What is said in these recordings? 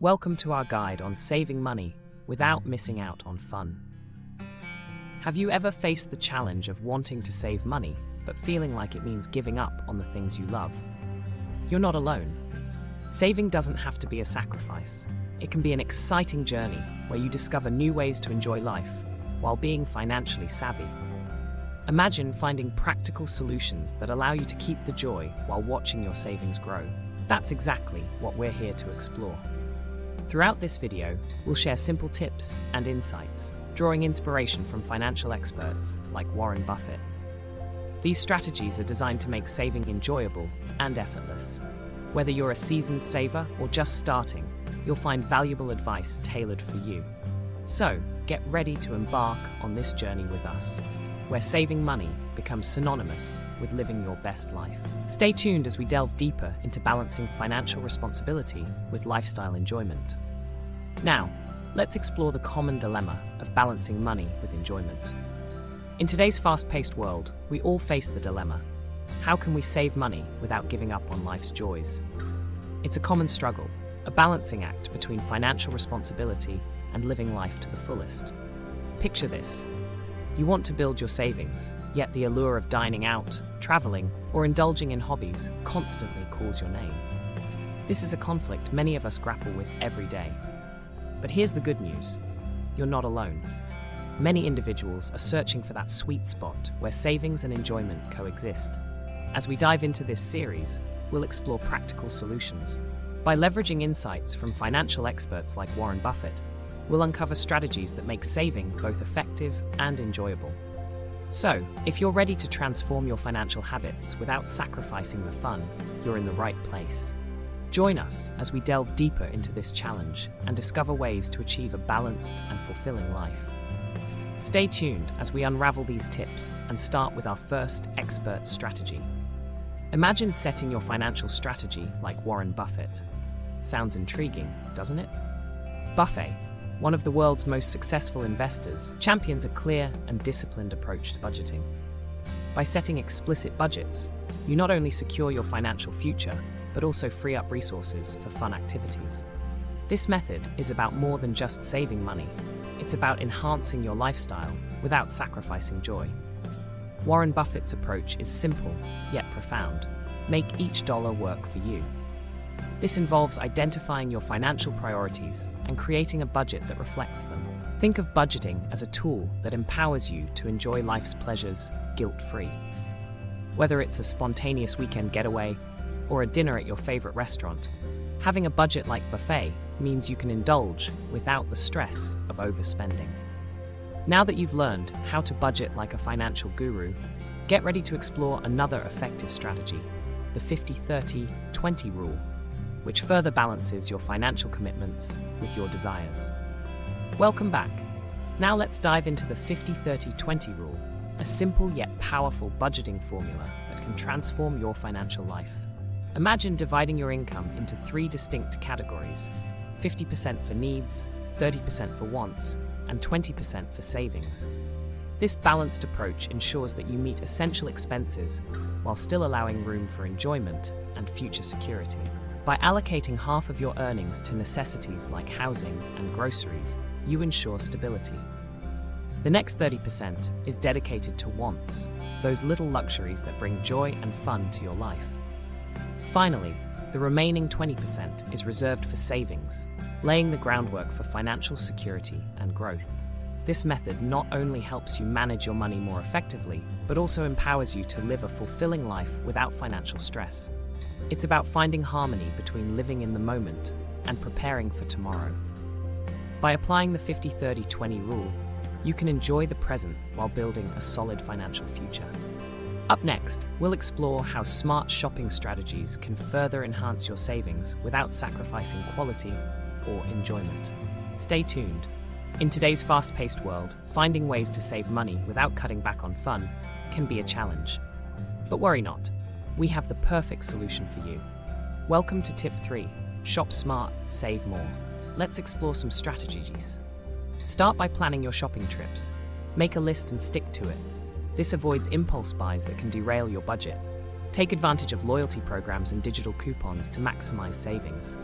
Welcome to our guide on saving money without missing out on fun. Have you ever faced the challenge of wanting to save money, but feeling like it means giving up on the things you love? You're not alone. Saving doesn't have to be a sacrifice. It can be an exciting journey where you discover new ways to enjoy life while being financially savvy. Imagine finding practical solutions that allow you to keep the joy while watching your savings grow. That's exactly what we're here to explore. Throughout this video, we'll share simple tips and insights, drawing inspiration from financial experts like Warren Buffett. These strategies are designed to make saving enjoyable and effortless. Whether you're a seasoned saver or just starting, you'll find valuable advice tailored for you. So, get ready to embark on this journey with us, where saving money becomes synonymous with living your best life. Stay tuned as we delve deeper into balancing financial responsibility with lifestyle enjoyment. Now, let's explore the common dilemma of balancing money with enjoyment. In today's fast-paced world, we all face the dilemma: how can we save money without giving up on life's joys? It's a common struggle, a balancing act between financial responsibility and living life to the fullest. Picture this. You want to build your savings, yet the allure of dining out, traveling, or indulging in hobbies constantly calls your name. This is a conflict many of us grapple with every day. But here's the good news: you're not alone. Many individuals are searching for that sweet spot where savings and enjoyment coexist. As we dive into this series, we'll explore practical solutions. By leveraging insights from financial experts like Warren Buffett, we'll uncover strategies that make saving both effective and enjoyable. So, if you're ready to transform your financial habits without sacrificing the fun, you're in the right place. Join us as we delve deeper into this challenge and discover ways to achieve a balanced and fulfilling life. Stay tuned as we unravel these tips and start with our first expert strategy. Imagine setting your financial strategy like Warren Buffett. Sounds intriguing, doesn't it? Buffett, one of the world's most successful investors, champions a clear and disciplined approach to budgeting. By setting explicit budgets, you not only secure your financial future, but also free up resources for fun activities. This method is about more than just saving money. It's about enhancing your lifestyle without sacrificing joy. Warren Buffett's approach is simple, yet profound. Make each dollar work for you. This involves identifying your financial priorities and creating a budget that reflects them. Think of budgeting as a tool that empowers you to enjoy life's pleasures guilt-free. Whether it's a spontaneous weekend getaway or a dinner at your favorite restaurant, having a budget like Buffett means you can indulge without the stress of overspending. Now that you've learned how to budget like a financial guru, get ready to explore another effective strategy, the 50-30-20 rule, which further balances your financial commitments with your desires. Welcome back. Now let's dive into the 50-30-20 rule, a simple yet powerful budgeting formula that can transform your financial life. Imagine dividing your income into 3 distinct categories: 50% for needs, 30% for wants, and 20% for savings. This balanced approach ensures that you meet essential expenses while still allowing room for enjoyment and future security. By allocating half of your earnings to necessities like housing and groceries, you ensure stability. The next 30% is dedicated to wants, those little luxuries that bring joy and fun to your life. Finally, the remaining 20% is reserved for savings, laying the groundwork for financial security and growth. This method not only helps you manage your money more effectively, but also empowers you to live a fulfilling life without financial stress. It's about finding harmony between living in the moment and preparing for tomorrow. By applying the 50-30-20 rule, you can enjoy the present while building a solid financial future. Up next, we'll explore how smart shopping strategies can further enhance your savings without sacrificing quality or enjoyment. Stay tuned. In today's fast-paced world, finding ways to save money without cutting back on fun can be a challenge. But worry not. We have the perfect solution for you. Welcome to Tip 3, Shop Smart, Save More. Let's explore some strategies. Start by planning your shopping trips. Make a list and stick to it. This avoids impulse buys that can derail your budget. Take advantage of loyalty programs and digital coupons to maximize savings.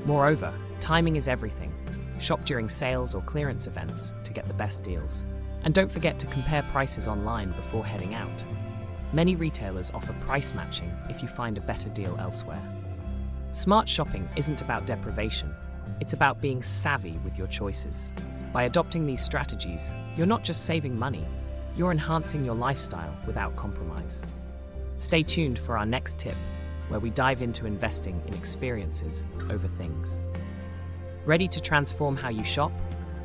Moreover, Timing is everything. Shop during sales or clearance events to get the best deals. And don't forget to compare prices online before heading out. Many retailers offer price matching if you find a better deal elsewhere. Smart shopping isn't about deprivation, it's about being savvy with your choices. By adopting these strategies, you're not just saving money, you're enhancing your lifestyle without compromise. Stay tuned for our next tip, where we dive into investing in experiences over things. Ready to transform how you shop?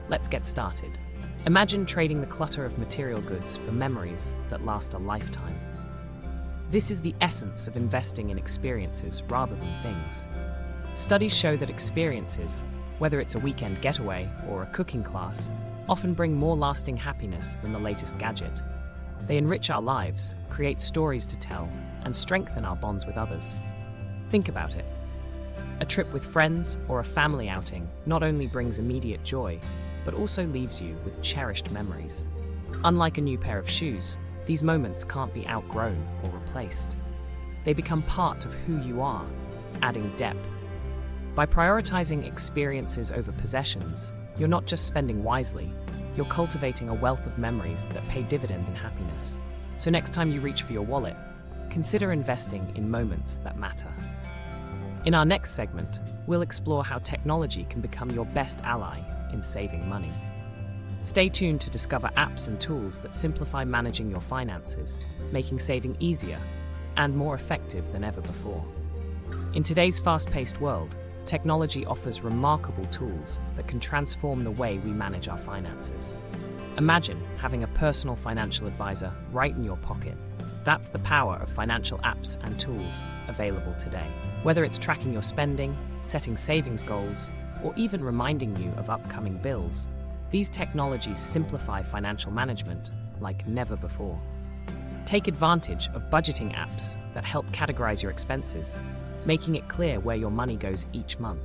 Let's get started. Imagine trading the clutter of material goods for memories that last a lifetime. This is the essence of investing in experiences rather than things. Studies show that experiences, whether it's a weekend getaway or a cooking class, often bring more lasting happiness than the latest gadget. They enrich our lives, create stories to tell, and strengthen our bonds with others. Think about it. A trip with friends or a family outing not only brings immediate joy, but also leaves you with cherished memories. Unlike a new pair of shoes, these moments can't be outgrown or replaced. They become part of who you are, adding depth. By prioritizing experiences over possessions, you're not just spending wisely, you're cultivating a wealth of memories that pay dividends in happiness. So next time you reach for your wallet, consider investing in moments that matter. In our next segment, we'll explore how technology can become your best ally in saving money. Stay tuned to discover apps and tools that simplify managing your finances, making saving easier and more effective than ever before. In today's fast-paced world, technology offers remarkable tools that can transform the way we manage our finances. Imagine having a personal financial advisor right in your pocket. That's the power of financial apps and tools available today. Whether it's tracking your spending, setting savings goals, or even reminding you of upcoming bills, these technologies simplify financial management like never before. Take advantage of budgeting apps that help categorize your expenses, making it clear where your money goes each month.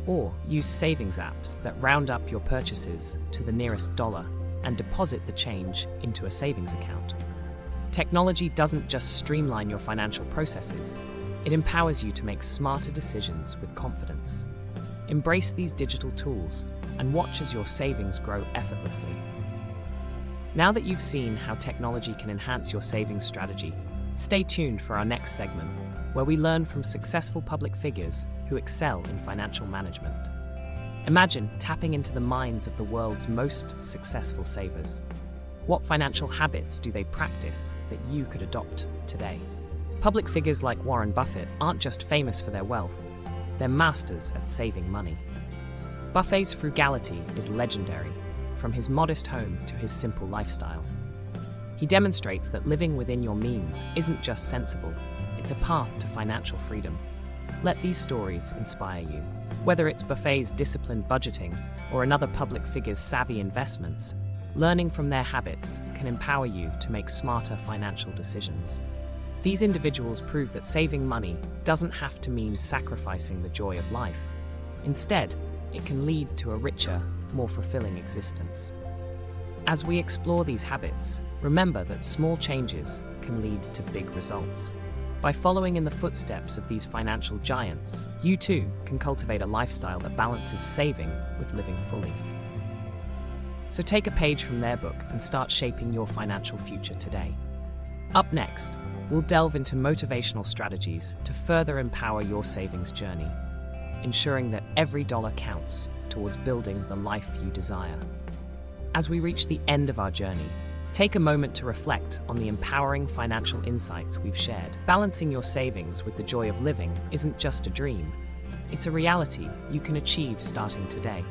Or use savings apps that round up your purchases to the nearest dollar and deposit the change into a savings account. Technology doesn't just streamline your financial processes, it empowers you to make smarter decisions with confidence. Embrace these digital tools and watch as your savings grow effortlessly. Now that you've seen how technology can enhance your savings strategy, stay tuned for our next segment, where we learn from successful public figures who excel in financial management. Imagine tapping into the minds of the world's most successful savers. What financial habits do they practice that you could adopt today? Public figures like Warren Buffett aren't just famous for their wealth, they're masters at saving money. Buffett's frugality is legendary, from his modest home to his simple lifestyle. He demonstrates that living within your means isn't just sensible, it's a path to financial freedom. Let these stories inspire you. Whether it's Buffett's disciplined budgeting or another public figure's savvy investments, learning from their habits can empower you to make smarter financial decisions. These individuals prove that saving money doesn't have to mean sacrificing the joy of life. Instead, it can lead to a richer, more fulfilling existence. As we explore these habits, remember that small changes can lead to big results. By following in the footsteps of these financial giants, you too can cultivate a lifestyle that balances saving with living fully. So take a page from their book and start shaping your financial future today. Up next, we'll delve into motivational strategies to further empower your savings journey, ensuring that every dollar counts towards building the life you desire. As we reach the end of our journey, take a moment to reflect on the empowering financial insights we've shared. Balancing your savings with the joy of living isn't just a dream, it's a reality you can achieve starting today.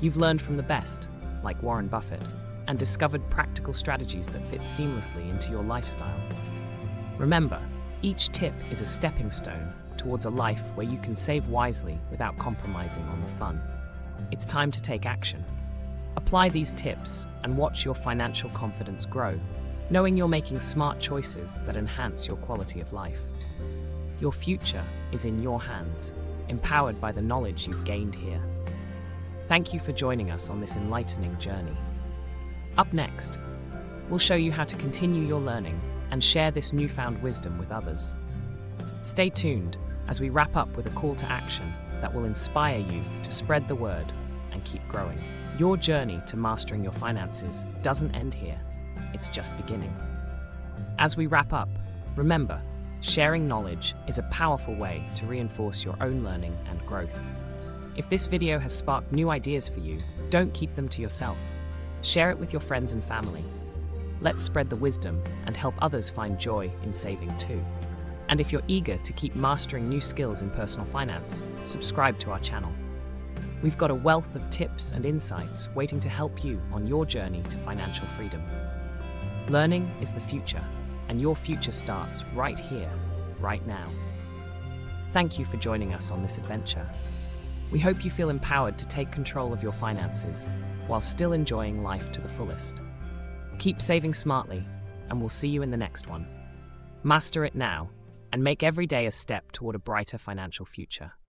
You've learned from the best, like Warren Buffett, and discovered practical strategies that fit seamlessly into your lifestyle. Remember, each tip is a stepping stone towards a life where you can save wisely without compromising on the fun. It's time to take action. Apply these tips and watch your financial confidence grow, knowing you're making smart choices that enhance your quality of life. Your future is in your hands, empowered by the knowledge you've gained here. Thank you for joining us on this enlightening journey. Up next, we'll show you how to continue your learning and share this newfound wisdom with others. Stay tuned as we wrap up with a call to action that will inspire you to spread the word and keep growing. Your journey to mastering your finances doesn't end here, it's just beginning. As we wrap up, remember, sharing knowledge is a powerful way to reinforce your own learning and growth. If this video has sparked new ideas for you, don't keep them to yourself. Share it with your friends and family. Let's spread the wisdom and help others find joy in saving too. And if you're eager to keep mastering new skills in personal finance, subscribe to our channel. We've got a wealth of tips and insights waiting to help you on your journey to financial freedom. Learning is the future, and your future starts right here, right now. Thank you for joining us on this adventure. We hope you feel empowered to take control of your finances while still enjoying life to the fullest. Keep saving smartly, and we'll see you in the next one. Master it now, and make every day a step toward a brighter financial future.